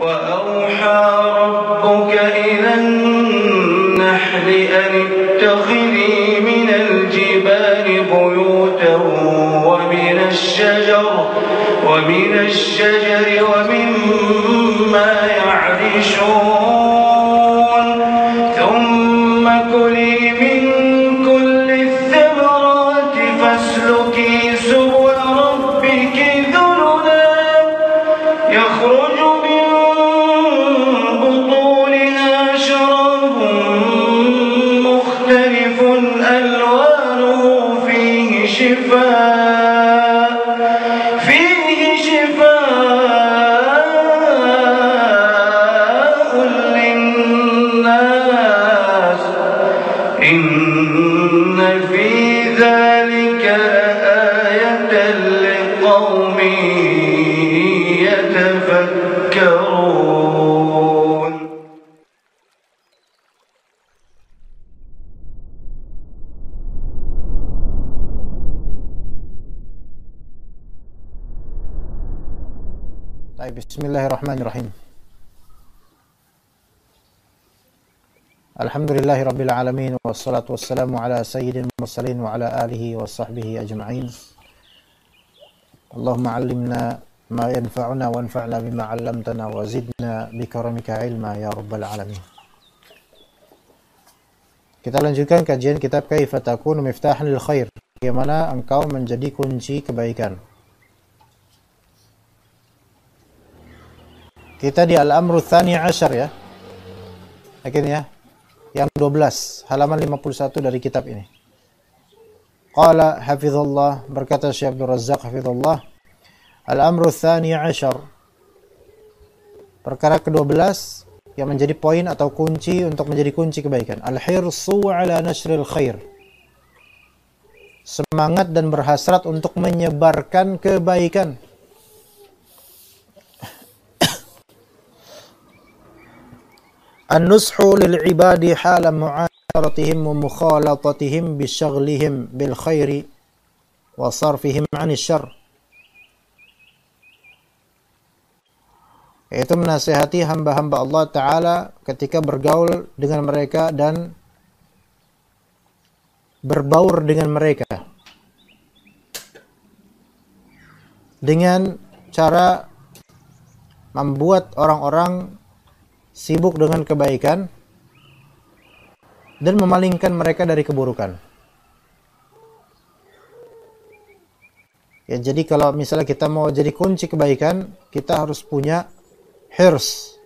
وأوحى ربك إلى النحل أن اتخذي من الجبال بيوتا ومن الشجر ومما يعرشون ثم كلي من كل الثمرات فاسلكي سبل ربك ذللا يخرج من بطونها شراب مختلف ألوانه فيه شفاء للناس إن في ذلك لآية لقوم يتفكرون. Bismillahirrahmanirrahim. Alhamdulillahirabbil alamin wassalatu wassalamu ala sayyidil mursalin wa ala alihi wa sahbihi ajma'in. Allahumma 'allimna ma yanfa'una wanfa'na bima 'allamtana wa zidna bikaramika ilma ya rabbal alamin. Kita lanjutkan kajian kitab Kaifa Takunu Miftahan lil Khair. Bagaimana engkau menjadi kunci kebaikan. Kita di Al-Amru Tsani Asyar ya. Akhirnya yang 12, halaman 51 dari kitab ini. Qala hafizallah, berkata Syekh Abdul Razzaq hafizallah, Al-Amru Tsani Asyar. Perkara ke-12 yang menjadi poin atau kunci untuk menjadi kunci kebaikan. Al-hirsu ala nashril khair. Semangat dan berhasrat untuk menyebarkan kebaikan. An-nushu lil ibadi hala mu'asharatihim wa mukhalatatihim bisyaghlihim bil khairi wa sarfihim 'anil syarr. Yaitu menasihati hamba-hamba Allah Ta'ala ketika bergaul dengan mereka dan berbaur dengan mereka dengan cara membuat orang-orang sibuk dengan kebaikan dan memalingkan mereka dari keburukan. Ya, jadi kalau misalnya kita mau jadi kunci kebaikan, kita harus punya hirs,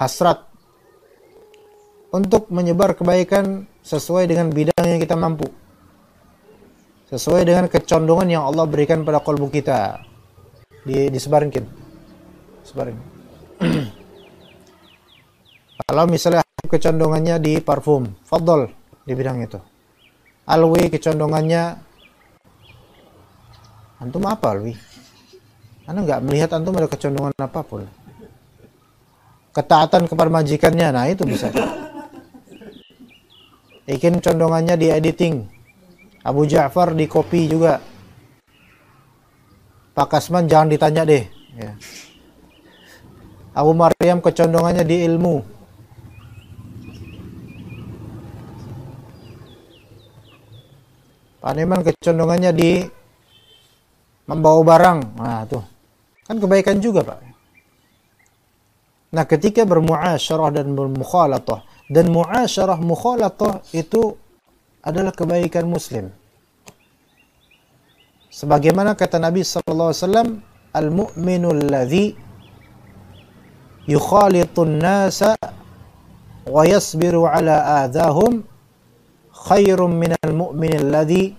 hasrat untuk menyebar kebaikan sesuai dengan bidang yang kita mampu, sesuai dengan kecondongan yang Allah berikan pada kalbu kita. Disebarin. Kalau misalnya kecondongannya di parfum, fadol di bidang itu. Alwi kecondongannya, antum apa Alwi? Anda nggak melihat antum ada kecondongan apapun. Ketaatan kepada majikannya, nah itu bisa. Ikin condongannya di editing. Abu Ja'far di kopi juga. Pak Kasman jangan ditanya deh. Ya. Abu Maryam kecondongannya di ilmu. Pak Neman kecondongannya di membawa barang. Nah, tuh. Kan kebaikan juga, Pak. Nah, ketika bermuasyarah dan bermukhalatah, dan muasyarah mukhalatah itu adalah kebaikan muslim. Sebagaimana kata Nabi sallallahu alaihi wasallam, al-mu'minul ladzi yukhalitun nasa wa yasbiru ala adahum khairum minal mu'minil ladzi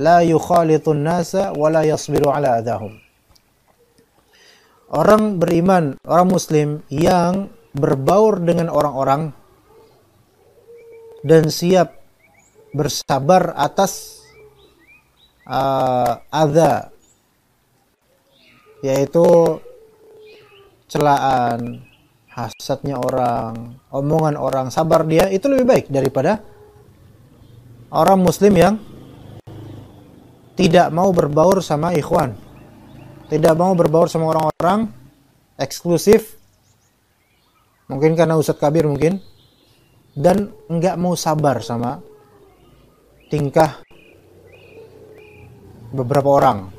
la yukhalitun nasa wa la yasbiru ala adahum. Orang beriman, orang muslim yang berbaur dengan orang-orang dan siap bersabar atas adza, yaitu celaan, hasadnya orang, omongan orang, sabar dia, itu lebih baik daripada orang muslim yang tidak mau berbaur sama ikhwan, tidak mau berbaur sama orang-orang eksklusif, mungkin karena Ustadz Kabir mungkin, dan nggak mau sabar sama tingkah beberapa orang.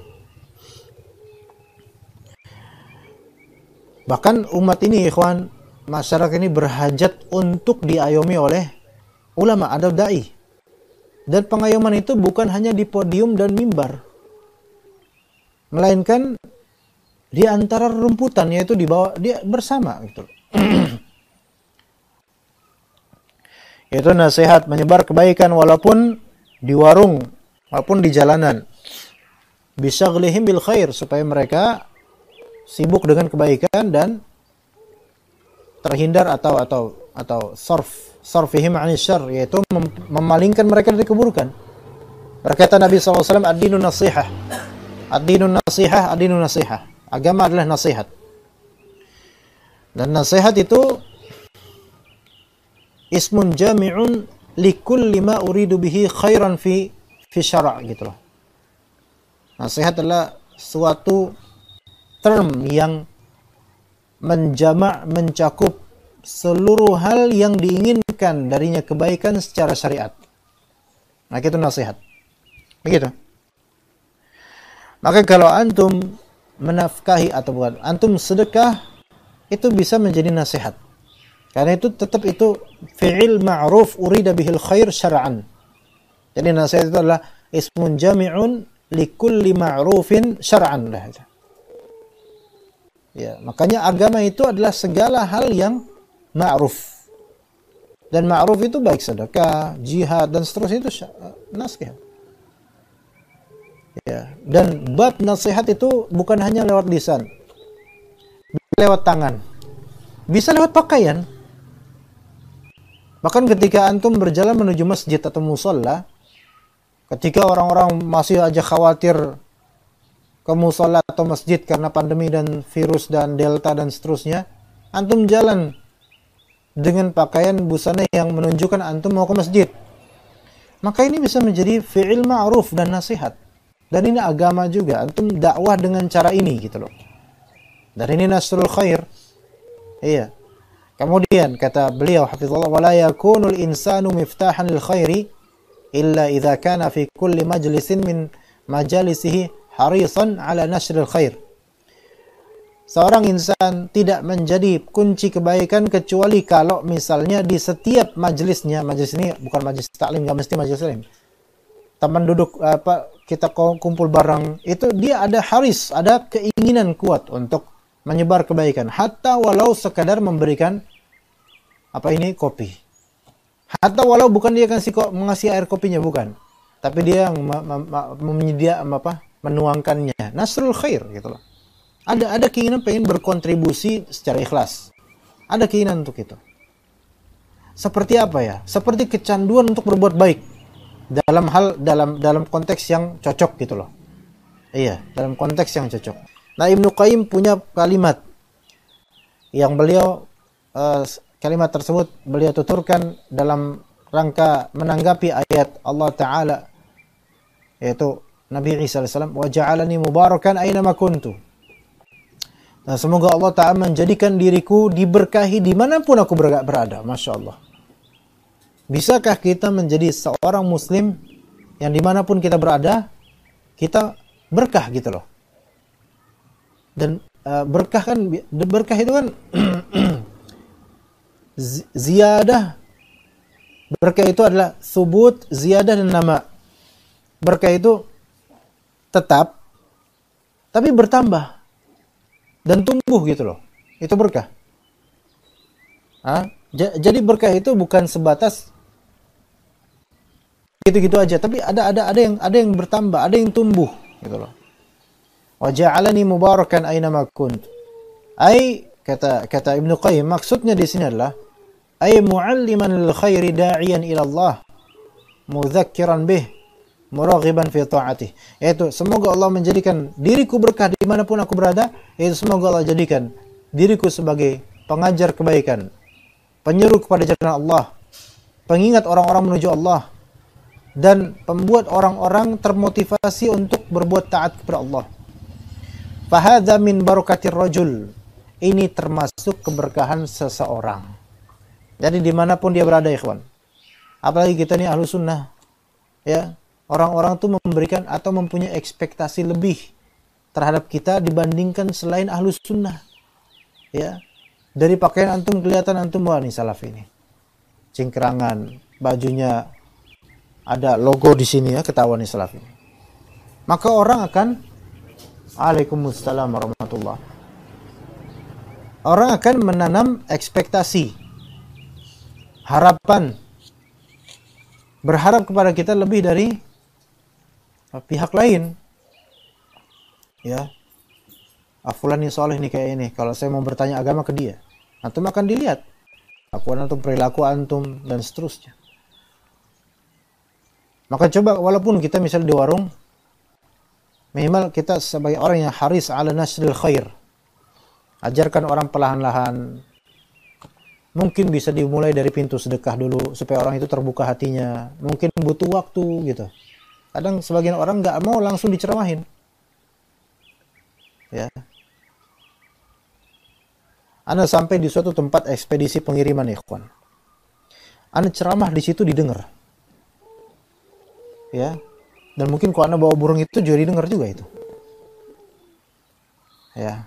Bahkan umat ini, ikhwan, masyarakat ini berhajat untuk diayomi oleh ulama, ada dai. Dan pengayoman itu bukan hanya di podium dan mimbar, melainkan di antara rumputan, yaitu di bawah dia bersama gitu. Yaitu nasihat, menyebar kebaikan walaupun di warung, walaupun di jalanan. Bisyaghlihim bil khair, supaya mereka sibuk dengan kebaikan dan terhindar atau sarfihim 'anil syarr, yaitu memalingkan mereka dari keburukan. Berkata Nabi SAW, ad-dinun nasihah. Ad-dinun nasihah, ad-dinun nasihah. Agama adalah nasihat. Dan nasihat itu ismun jami'un likulli ma uridu bihi khairan fi syara' gitu loh. Nasihat adalah suatu term yang mencakup seluruh hal yang diinginkan darinya kebaikan secara syariat. Nah, itu nasihat. Begitu. Maka kalau antum menafkahi atau bukan, antum sedekah, itu bisa menjadi nasihat. Karena itu tetap itu fi'il ma'ruf urida bihil khair syara'an. Jadi nasihat itu adalah ismun jami'un likulli ma'rufin syara'an. Ya, makanya agama itu adalah segala hal yang ma'ruf. Dan ma'ruf itu baik sedekah, jihad, dan seterusnya, itu nasihat. Ya, dan bab nasihat itu bukan hanya lewat lisan, lewat tangan, bisa lewat pakaian. Bahkan ketika antum berjalan menuju masjid atau musola, ketika orang-orang masih aja khawatir ke musola atau masjid karena pandemi dan virus dan delta dan seterusnya, antum jalan dengan pakaian busana yang menunjukkan antum mau ke masjid, maka ini bisa menjadi fi'il ma'ruf dan nasihat. Dan ini agama juga, antum dakwah dengan cara ini gitu loh. Dan ini nasrul khair. Iya. Kemudian kata beliau hafizallahu, wala yakunul insanu miftahan lil khairi illa idza kana fi kulli majlisin min majalisihi harisan ala nasril khair. Seorang insan tidak menjadi kunci kebaikan kecuali kalau misalnya di setiap majelisnya, majelis ini bukan majelis taklim, enggak mesti majelis taklim, teman duduk kita kumpul bareng, itu dia ada haris, ada keinginan kuat untuk menyebar kebaikan, hatta walau sekadar memberikan kopi, hatta walau bukan dia mengasih air kopinya, bukan, tapi dia yang menuangkannya, nasrul khair gitu loh. Ada keinginan pengen berkontribusi secara ikhlas, ada keinginan untuk itu. Seperti apa ya? Seperti kecanduan untuk berbuat baik dalam konteks yang cocok gitu loh. Iya, dalam konteks yang cocok. Nah, Ibnu Qayyim punya kalimat yang beliau kalimat tersebut beliau tuturkan dalam rangka menanggapi ayat Allah Ta'ala, yaitu Nabi Isa AS, wa ja'alani mubarakan aynama kuntu. Nah, semoga Allah Ta'ala menjadikan diriku diberkahi dimanapun aku berada. Masya Allah. Bisakah kita menjadi seorang muslim yang dimanapun kita berada, kita berkah gitu loh. Dan berkah itu kan ziyadah. Berkah itu adalah subut, ziyadah, dan nama. Berkah itu tetap, tapi bertambah dan tumbuh gitu loh. Itu berkah. Jadi berkah itu bukan sebatas gitu-gitu aja, tapi ada yang bertambah, ada yang tumbuh gitu loh. Wa ja'alani mubarakan aynama kunt. Kata Ibnu Qayyim, maksudnya di sini adalah mu'alliman lil khairi da'iyan ila Allah, mudzakiran bih, muraghiban fi ta'atih. Yaitu semoga Allah menjadikan diriku berkah dimanapun aku berada, yaitu semoga Allah jadikan diriku sebagai pengajar kebaikan, penyeru kepada jalan Allah, pengingat orang-orang menuju Allah, dan pembuat orang-orang termotivasi untuk berbuat taat kepada Allah. Fahadha min barakatir rajul. ini termasuk keberkahan seseorang. Jadi dimanapun dia berada, ikhwan. Apalagi kita nih ahlu sunnah, ya, orang-orang tuh memberikan atau mempunyai ekspektasi lebih terhadap kita dibandingkan selain ahlu sunnah, ya. Dari pakaian antum kelihatan antum, wah nih salaf ini, cingkrangan, bajunya ada logo di sini, ya, ketahuan nih salaf ini. Maka orang akan, Waalaikumsalam warahmatullah, orang akan menanam ekspektasi, harapan, berharap kepada kita lebih dari pihak lain, ya. Fulan nih soleh nih kayak ini, kalau saya mau bertanya agama ke dia, antum akan dilihat akuan antum, perilaku antum, dan seterusnya. Maka coba, walaupun kita misal di warung, minimal kita sebagai orang yang haris ala nasril khair, ajarkan orang perlahan-lahan. Mungkin bisa dimulai dari pintu sedekah dulu supaya orang itu terbuka hatinya. Mungkin butuh waktu gitu. Kadang sebagian orang nggak mau langsung diceramahin, ya. Anda sampai di suatu tempat ekspedisi pengiriman, ikhwan. Anda ceramah di situ didengar, ya. Dan mungkin kalau Anda bawa burung itu juga didengar juga itu, ya.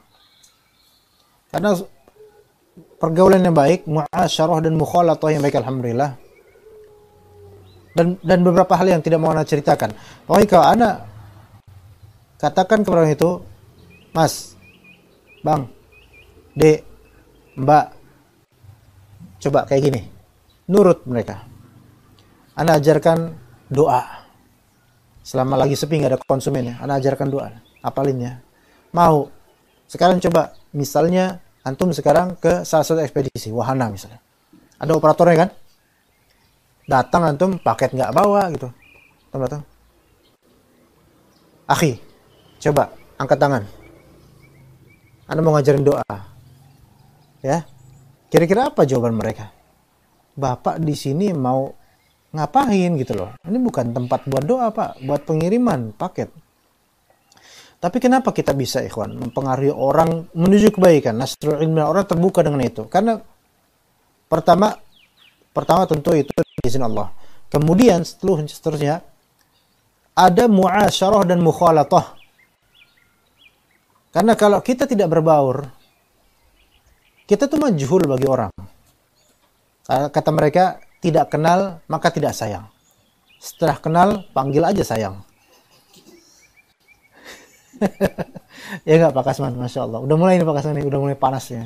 Karena pergaulan yang baik, muasyarah dan mukhalatah yang baik, alhamdulillah. Dan beberapa hal yang tidak mau Anda ceritakan. Pokoknya kalau Anda katakan kepada orang itu, Mas, Bang, Dek, Mbak, coba kayak gini, nurut mereka. Anda ajarkan doa. Selama lagi sepi nggak ada konsumennya, Anda ajarkan doa, apalinnya. Mau? Sekarang coba, misalnya antum sekarang ke salah satu ekspedisi, wahana misalnya. Ada operatornya kan? Datang antum, paket nggak bawa gitu. Datang. Akhi, coba angkat tangan. Anda mau ngajarin doa. Ya, kira-kira apa jawaban mereka? Bapak di sini mau ngapain gitu loh? Ini bukan tempat buat doa, Pak, buat pengiriman paket. Tapi kenapa kita bisa, ikhwan, mempengaruhi orang menuju kebaikan? Nasrul ilmi, orang terbuka dengan itu. Karena pertama tentu itu izin Allah. Kemudian seterusnya ada muasyarah dan mukhalatah. Karena kalau kita tidak berbaur, kita tuh majhul bagi orang. Kata mereka, tidak kenal maka tidak sayang. Setelah kenal, panggil aja sayang. Ya nggak Pak Kasman, Masya Allah. Udah mulai nih Pak Kasman, udah mulai panasnya.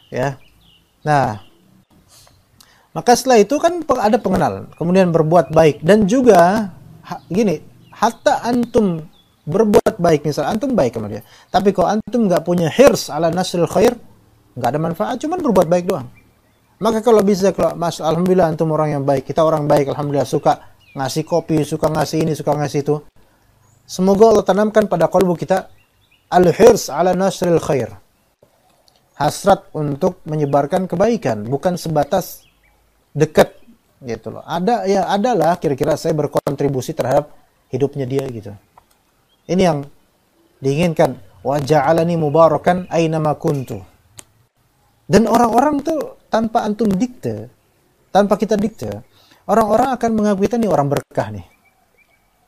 Ya. Nah, maka setelah itu kan ada pengenalan. Kemudian berbuat baik. Dan juga, gini, hatta antum berbuat baik, misal antum baik sama dia. Tapi kalau antum nggak punya hirs ala nasril khair, nggak ada manfaat, cuman berbuat baik doang. Maka kalau bisa, kalau Mas, alhamdulillah antum orang yang baik, kita orang baik, alhamdulillah, suka ngasih kopi, suka ngasih ini, suka ngasih itu. Semoga Allah tanamkan pada kalbu kita al-hirs ala nasril khair. Hasrat untuk menyebarkan kebaikan, bukan sebatas dekat gitu loh. Adalah kira-kira saya berkontribusi terhadap hidupnya dia gitu. Ini yang diinginkan. Wa ja'alani mubarakan aynama kuntu. Dan orang-orang tuh tanpa antum dikte, tanpa kita dikte, orang-orang akan menganggap kita nih orang berkah nih.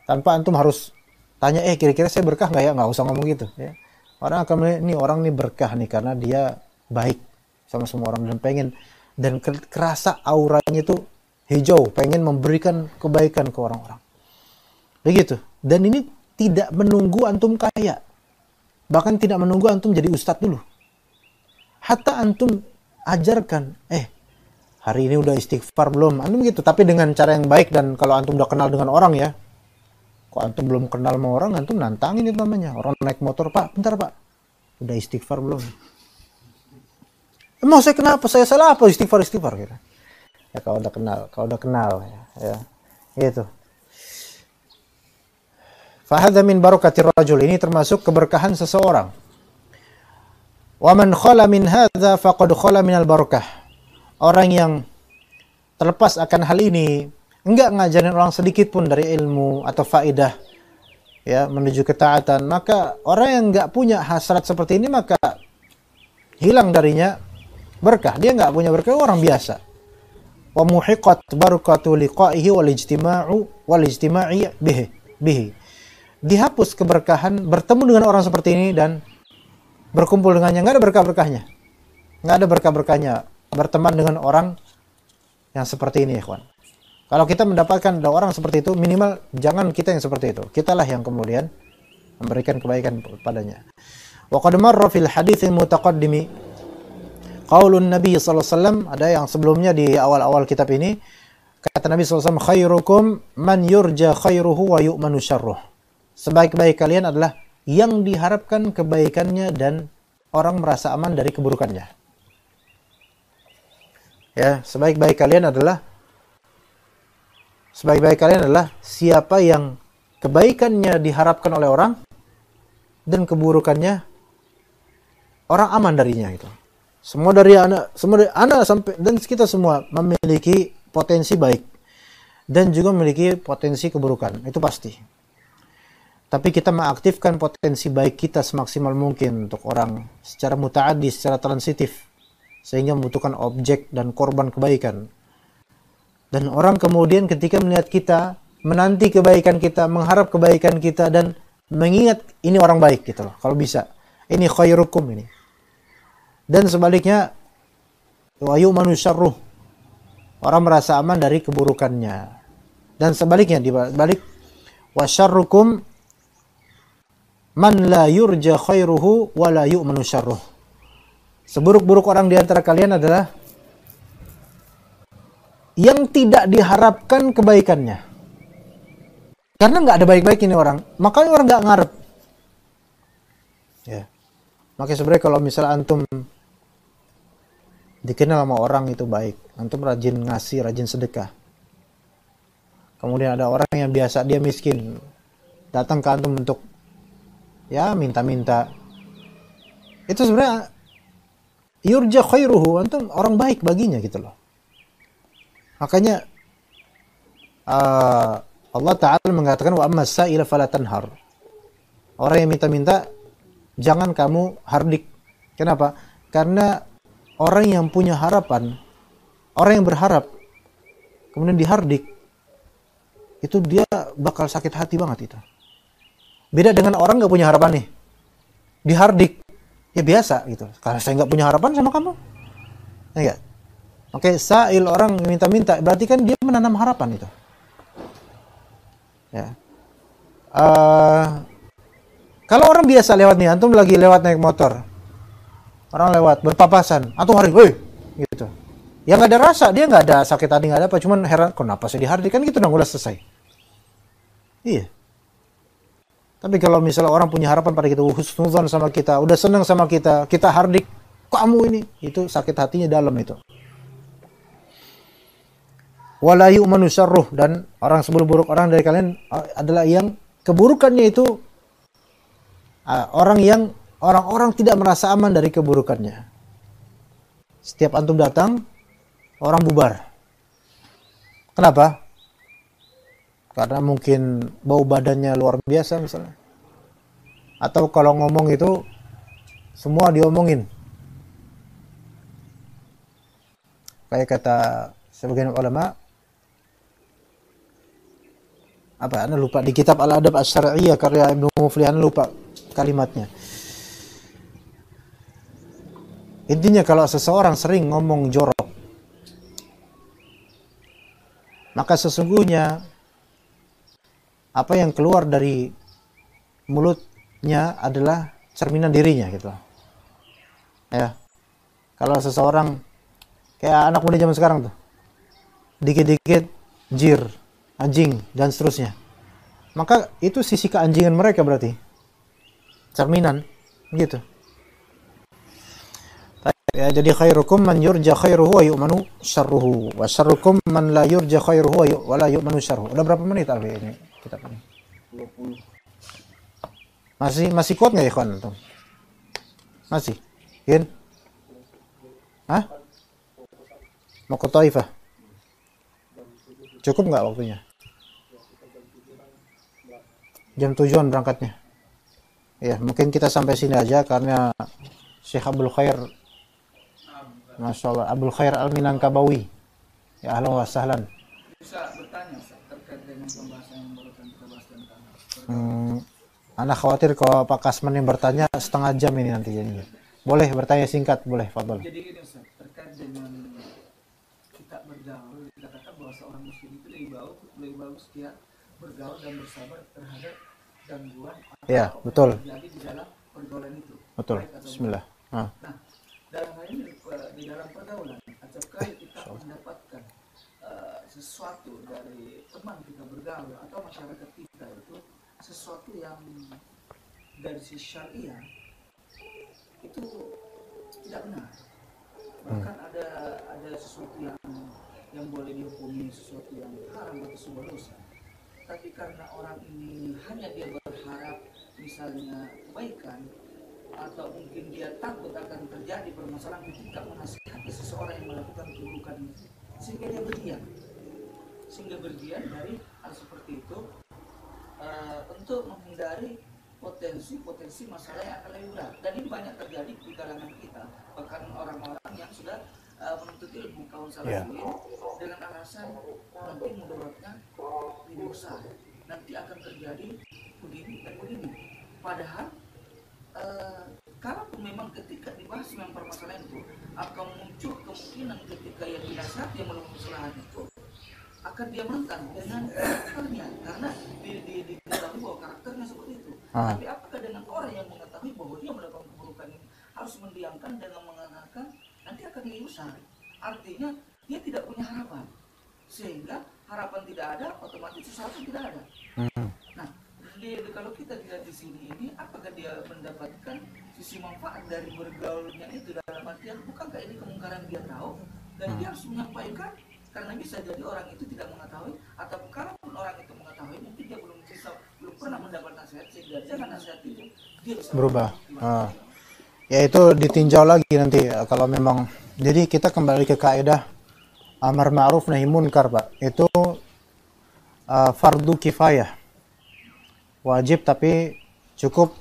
Tanpa antum harus tanya, kira-kira saya berkah nggak ya? Nggak usah ngomong gitu. Ya. Orang akan melihat, nih orang nih berkah nih karena dia baik sama semua orang dan pengen, dan kerasa auranya itu hijau, pengen memberikan kebaikan ke orang-orang. Begitu. Dan ini tidak menunggu antum kaya, bahkan tidak menunggu antum jadi ustadz dulu. Hatta antum ajarkan, hari ini udah istighfar belum? Antum gitu, tapi dengan cara yang baik. Dan kalau antum udah kenal dengan orang ya, kok antum belum kenal sama orang, antum nantangin itu namanya. Orang naik motor, Pak, bentar Pak, udah istighfar belum? Emang saya kenapa? Saya salah apa istighfar gitu? Ya kalau udah kenal ya. Gitu. Fahadha min barakatir rajul, ini termasuk keberkahan seseorang. Wa man khala min hadza faqad khala minal barakah. Orang yang terlepas akan hal ini, enggak ngajarin orang sedikit pun dari ilmu atau faedah ya menuju ketaatan, maka orang yang enggak punya hasrat seperti ini, maka hilang darinya berkah. Dia nggak punya berkah, orang biasa. Wa muhiqat barakatu liqa'ihi wal ijtima'i bihi. Dihapus keberkahan bertemu dengan orang seperti ini dan berkumpul dengannya. Nggak ada berkah-berkahnya. Nggak ada berkah-berkahnya berteman dengan orang yang seperti ini, ikhwan. Kalau kita mendapatkan ada orang seperti itu, minimal jangan kita yang seperti itu. Kitalah yang kemudian memberikan kebaikan padanya. Wa qad marra fil hadits mutaqaddimi qaulun Nabi sallallahu alaihi wasallam, ada yang sebelumnya di awal-awal kitab ini, kata Nabi sallallahu alaihi wasallam, khairukum man yurja khairuhu wa yu'manu syarruh. Sebaik-baik kalian adalah yang diharapkan kebaikannya dan orang merasa aman dari keburukannya. Ya, sebaik-baik kalian adalah siapa yang kebaikannya diharapkan oleh orang dan keburukannya orang aman darinya itu. Semua dari anak sampai dan kita semua memiliki potensi baik dan juga memiliki potensi keburukan, itu pasti. Tapi kita mengaktifkan potensi baik kita semaksimal mungkin untuk orang secara muta'addi, secara transitif, sehingga membutuhkan objek dan korban kebaikan. Dan orang kemudian ketika melihat kita, menanti kebaikan kita, mengharap kebaikan kita, dan mengingat ini orang baik gitu loh, kalau bisa. Ini khairukum ini. Dan sebaliknya, wa yu'manu syarruh. Orang merasa aman dari keburukannya. Dan sebaliknya, dibalik, wa syarrukum man la yurja khairuhu wa la yu'manu syarruh. Seburuk-buruk orang di antara kalian adalah yang tidak diharapkan kebaikannya. Karena nggak ada baik-baik ini orang, makanya orang nggak ngarep. Ya. Makanya sebenarnya kalau misalnya antum dikenal sama orang itu baik, antum rajin ngasih, rajin sedekah. Kemudian ada orang yang biasa dia miskin, datang ke antum untuk ya minta-minta. Itu sebenarnya yurja khairuhu, antum orang baik baginya gitu loh. Makanya Allah Ta'ala mengatakan wa amma sa'ila fala tanhar. Orang yang minta-minta jangan kamu hardik. Kenapa? Karena orang yang punya harapan, orang yang berharap kemudian dihardik, itu dia bakal sakit hati banget itu. Beda dengan orang nggak punya harapan nih, dihardik, ya biasa gitu. Karena saya nggak punya harapan sama kamu, ya enggak? Oke, sa'il orang minta-minta, berarti kan dia menanam harapan itu. Ya. Kalau orang biasa lewat nih, antum lagi lewat naik motor, orang lewat berpapasan, antum hari, woi, gitu. Ya nggak ada rasa, dia nggak ada sakit hati, nggak ada apa, cuman heran, kenapa saya dihardik, kan gitu dong, udah selesai. Iya. Tapi kalau misalnya orang punya harapan pada kita, husnuzan sama kita, udah senang sama kita, kita hardik, kamu ini, itu sakit hatinya dalam itu. Wala yu'manu syarruh, dan orang seburuk-buruk orang dari kalian adalah yang keburukannya itu orang-orang tidak merasa aman dari keburukannya. Setiap antum datang, orang bubar. Kenapa? Karena mungkin bau badannya luar biasa misalnya. Atau kalau ngomong itu semua diomongin. Kayak kata sebagian ulama, apa, Anda lupa, di kitab Al-Adab Asy-Syar'iyyah karya Ibnu Muflih, Anda lupa kalimatnya. Intinya kalau seseorang sering ngomong jorok, maka sesungguhnya apa yang keluar dari mulutnya adalah cerminan dirinya gitu. Ya. Kalau seseorang kayak anak muda zaman sekarang tuh, dikit-dikit jir, anjing, dan seterusnya, maka itu sisi keanjingan mereka, berarti cerminan gitu. Ya, jadi khairukum man yurja khairuhu wa yu'manu syarruhu, wa syarrukum man la yurja khairuhu wa la yu'manu syarruhu. Udah berapa menit Alfi ini kitab ini? 20. Masih kuat nggak ya kawan? Masih? Yin? Hah? Mau ke Taifah? Cukup nggak waktunya? Jam 7-an berangkatnya. Ya, mungkin kita sampai sini aja karena Syekh Abdul Khair Masya Allah, Abdul Khair Al-Minangkabawi. Ya ahlan wa sahlan. Bisa bertanya Ustaz, terkait dengan pembahasan yang barusan kita bahas tentang Anak khawatir kalau Pak Kasman yang bertanya setengah jam ini nanti jadinya. Boleh bertanya singkat, boleh, fadhol. Jadi gini Ustaz, terkait dengan kita bergaul, kita katakan bahwa seorang muslim itu lebih bagus dia bergaul dan bersabar terhadap gangguan Ya, atau betul. yang terjadi di dalam pergaulan itu. Betul. Baik atau Bismillah. buruk. Nah, dalam hal ini di dalam pergaulan, acapkali kita mendapatkan sesuatu dari teman kita bergaul atau masyarakat kita itu sesuatu yang dari sisi syariah itu tidak benar. Bahkan ada sesuatu yang boleh dihukumi, sesuatu yang haram atau sebuah dosa. Tapi karena orang ini hanya dia berharap misalnya kebaikan, atau mungkin dia takut akan terjadi permasalahan ketika menasihati seseorang yang melakukan keburukan itu, sehingga dia berdiam dari hal seperti itu untuk menghindari potensi masalah yang akan lebih berat. Dan ini banyak terjadi di kalangan kita, bahkan orang-orang yang sudah menuntut ilmu kaum salafiyin dengan alasan nanti mudaratnya lebih besar, nanti akan terjadi begini dan begini. Padahal kalau memang ketika dibahas memang permasalahan itu akan muncul kemungkinan ketika yang dinasihati yang melakukan kesalahan itu akan dia menentang dengan karakternya, karena diketahui bahwa karakternya seperti itu. Tapi apakah dengan orang yang mengetahui bahwa dia melakukan keburukan ini harus mendiamkan dengan mengatakan nanti akan lebih besar? Artinya dia tidak punya harapan, sehingga harapan tidak ada, otomatis sesuatu tidak ada. Nah, kalau kita lihat di sini ini, apakah dia mendapatkan sisi manfaat dari bergaulnya itu, dalam artian bukankah ini kemungkaran dia tahu dan dia harus menyampaikan, karena bisa jadi orang itu tidak mengetahui, atau kalaupun orang itu mengetahui mungkin dia belum pernah mendapat nasihat, sehingga dengan nasihat itu dia bisa berubah. Ya itu ditinjau lagi nanti kalau memang. Jadi kita kembali ke kaidah amar ma'ruf nahi munkar, Pak. Itu fardu kifayah, wajib tapi cukup,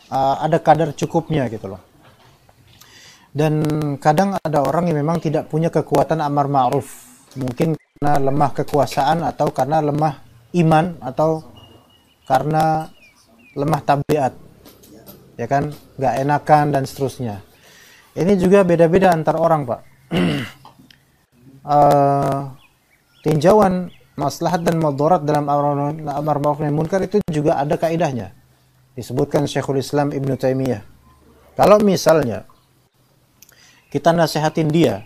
ada kadar cukupnya gitu loh. Dan kadang ada orang yang memang tidak punya kekuatan amar ma'ruf, mungkin karena lemah kekuasaan, atau karena lemah iman, atau karena lemah tabiat, ya kan, nggak enakan dan seterusnya. Ini juga beda-beda antar orang, Pak. Tinjauan maslahat dan madarat dalam amar ma'ruf nahi munkar itu juga ada kaidahnya. Disebutkan Syekhul Islam Ibnu Taimiyah. Kalau misalnya kita nasihatin dia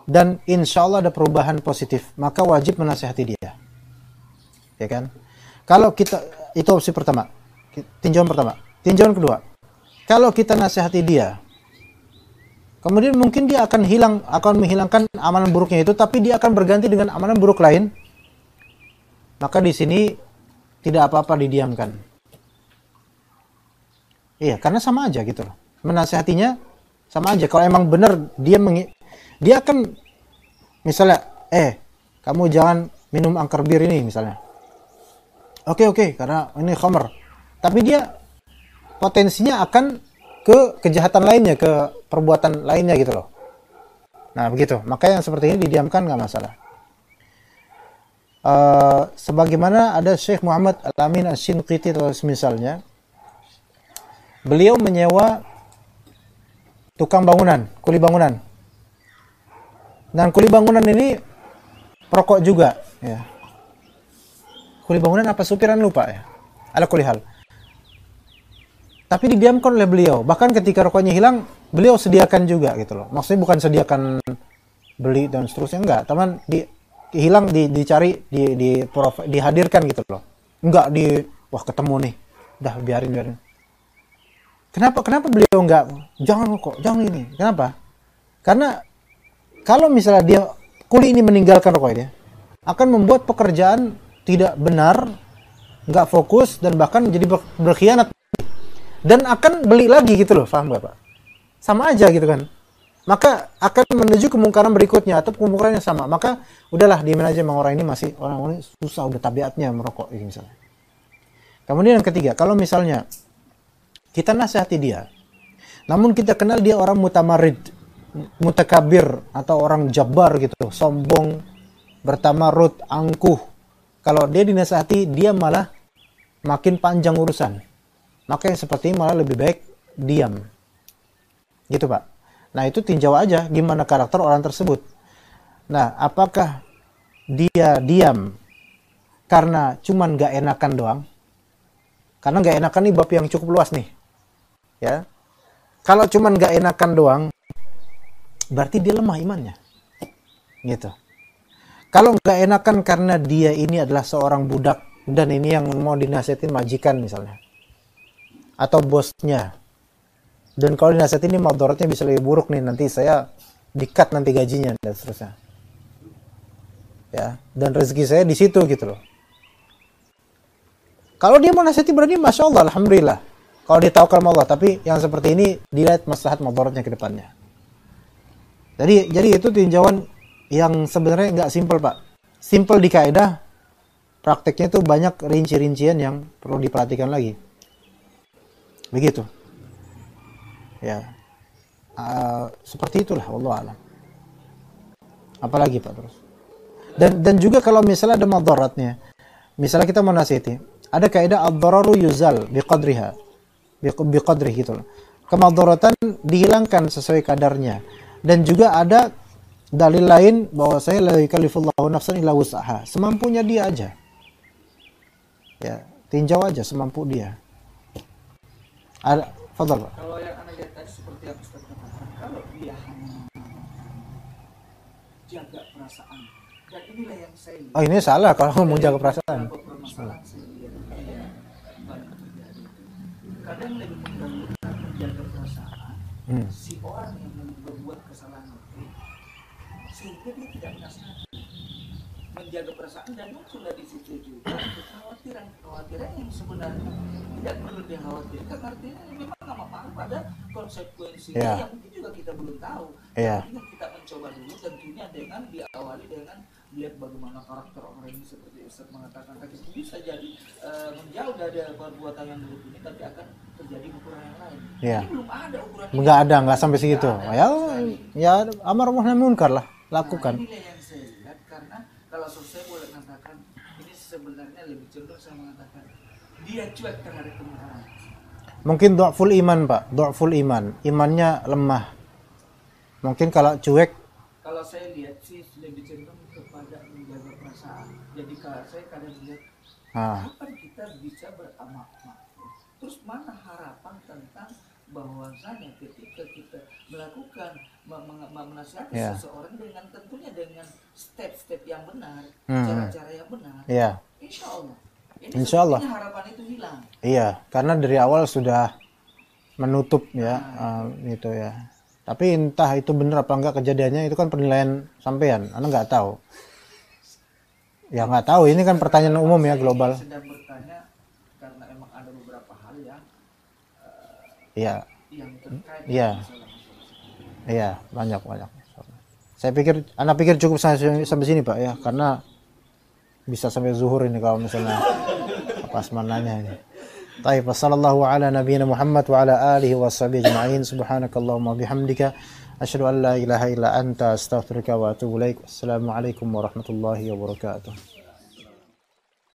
dan insya Allah ada perubahan positif, maka wajib menasihati dia, ya kan? Kalau kita, itu opsi pertama, tinjauan pertama. Tinjauan kedua, kalau kita nasihati dia, kemudian mungkin dia akan menghilangkan amalan buruknya itu, tapi dia akan berganti dengan amalan buruk lain, maka di sini tidak apa-apa didiamkan. Iya, karena sama aja gitu loh. Menasihatinya sama aja. Kalau emang benar dia akan misalnya, kamu jangan minum angker bir ini misalnya. Oke, karena ini khamr. Tapi dia potensinya akan ke kejahatan lainnya, ke perbuatan lainnya gitu loh. Nah begitu, makanya yang seperti ini didiamkan nggak masalah. Sebagaimana ada Syekh Muhammad Al-Amin Asy-Shinqiti atau misalnya, beliau menyewa tukang bangunan, kuli bangunan. Dan kuli bangunan ini perokok juga, ya. Kuli bangunan apa supiran lupa ya. Ala kuli hal. Tapi didiamkan oleh beliau. Bahkan ketika rokoknya hilang, beliau sediakan juga gitu loh. Maksudnya bukan sediakan beli dan seterusnya, enggak. Teman hilang dicari, dihadirkan gitu loh. Enggak wah ketemu nih. Udah biarin. Kenapa beliau enggak? Jangan rokok, jangan ini. Kenapa? Karena kalau misalnya dia kuli ini meninggalkan rokoknya, akan membuat pekerjaan tidak benar, enggak fokus, dan bahkan menjadi berkhianat. Dan akan beli lagi gitu loh, paham gak Pak? Sama aja gitu kan. Maka akan menuju kemungkaran berikutnya, atau kemungkaran yang sama. Maka udahlah, diemin aja, memang orang ini susah, udah tabiatnya merokok gitu misalnya. Kemudian yang ketiga, kalau misalnya kita nasihati dia, namun kita kenal dia orang mutamarid, mutakabir atau orang jabbar gitu, sombong, bertamarut, angkuh. Kalau dia dinasihati, dia malah makin panjang urusan. Maka yang seperti ini malah lebih baik diam. Gitu Pak. Nah itu tinjau aja gimana karakter orang tersebut. Nah apakah dia diam karena cuman gak enakan doang? Karena gak enakan nih bab yang cukup luas nih. Ya. Kalau cuman gak enakan doang, berarti dia lemah imannya. Gitu. Kalau gak enakan karena dia ini adalah seorang budak dan ini yang mau dinasihatin majikan misalnya. Atau bosnya. Dan kalau dinasihatin ini mudaratnya bisa lebih buruk nih, nanti saya di-cut nanti gajinya dan seterusnya. Ya, dan rezeki saya di situ gitu loh. Kalau dia mau nasihati berarti Masya Allah, Alhamdulillah. Kalau dia tahu kalama Allah, tapi yang seperti ini dilihat maslahat mudaratnya ke depannya. Jadi itu tinjauan yang sebenarnya nggak simpel Pak. Simpel di kaidah, prakteknya itu banyak rinci-rincian yang perlu diperhatikan lagi. Begitu. Ya. Seperti itulah Allah alam. Apalagi Pak terus. Dan juga kalau misalnya ada madaratnya, misalnya kita mau nasihati, ada kaidah ad-dararu yuzal biqadriha, biqadri gitu loh. Kemadaratan dihilangkan sesuai kadarnya. Dan juga ada dalil lain bahwa saya la yukallifullahu nafsan illa wus'aha, semampunya dia aja. Ya, tinjau aja semampu dia. Ada, fadhal Pak. Kalau yang Anda lihat tadi seperti yang Ustaz katakan, kalau dia hanya jaga perasaan, dan inilah yang saya lihat. Oh ini salah kalau mau jaga perasaan. Permasalahan saya lihat banyak terjadi. Kadang lebih mendahulukan menjaga perasaan si orang yang membuat kesalahan itu, sehingga dia tidak menasihati. Menjaga perasaan dan muncullah di situ juga kekhawatiran yang sebenarnya tidak perlu dikhawatirkan, artinya memang nggak apa-apa, pada konsekuensinya yang mungkin juga kita belum tahu. Tapi kita mencoba dulu tentunya dengan diawali dengan lihat bagaimana karakter orang ini, seperti Ustaz mengatakan tadi, bisa jadi menjauh dari perbuatan yang buruk ini tapi akan terjadi ukuran yang lain. Ini belum ada ukuran. Nggak sampai segitu. Ya amar ma'ruf nahi munkar lah, lakukan. Nah, inilah yang saya lihat, karena kalau saya boleh mengatakan ini sebenarnya lebih cenderung saya mengatakan dia cuek terhadap kemungkaran. Mungkin dhaful iman Pak, dhaful iman, imannya lemah. Mungkin kalau cuek. Kalau saya lihat sih lebih cenderung kepada menjaga perasaan. Jadi kalau saya kadang lihat kapan kita bisa beramal, terus mana harapan tentang bahwasanya ketika kita melakukan menasihati seseorang dengan tentunya dengan step-step yang benar, cara-cara yang benar, insya Allah. Insya Allah. Harapan itu hilang. Iya, karena dari awal sudah menutup itu ya. Tapi entah itu benar apa enggak kejadiannya, itu kan penilaian sampean. Anda nggak tahu. Ya nggak tahu. Ini kan pertanyaan umum ya, global. Saya sedang bertanya karena emang ada beberapa hal yang yang terkait. Iya, banyak. Saya pikir, Anda pikir cukup sampai sini Pak ya, karena bisa sampai zuhur ini kalau misalnya pas mananya ini. Baik, wassallallahu ala nabiyyina Muhammad wa ala alihi washabihi ajma'in. Subhanakallahumma bihamdika asyhadu an la ilaha illa anta astaghfiruka wa atubu ilaik. Assalamualaikum warahmatullahi wabarakatuh.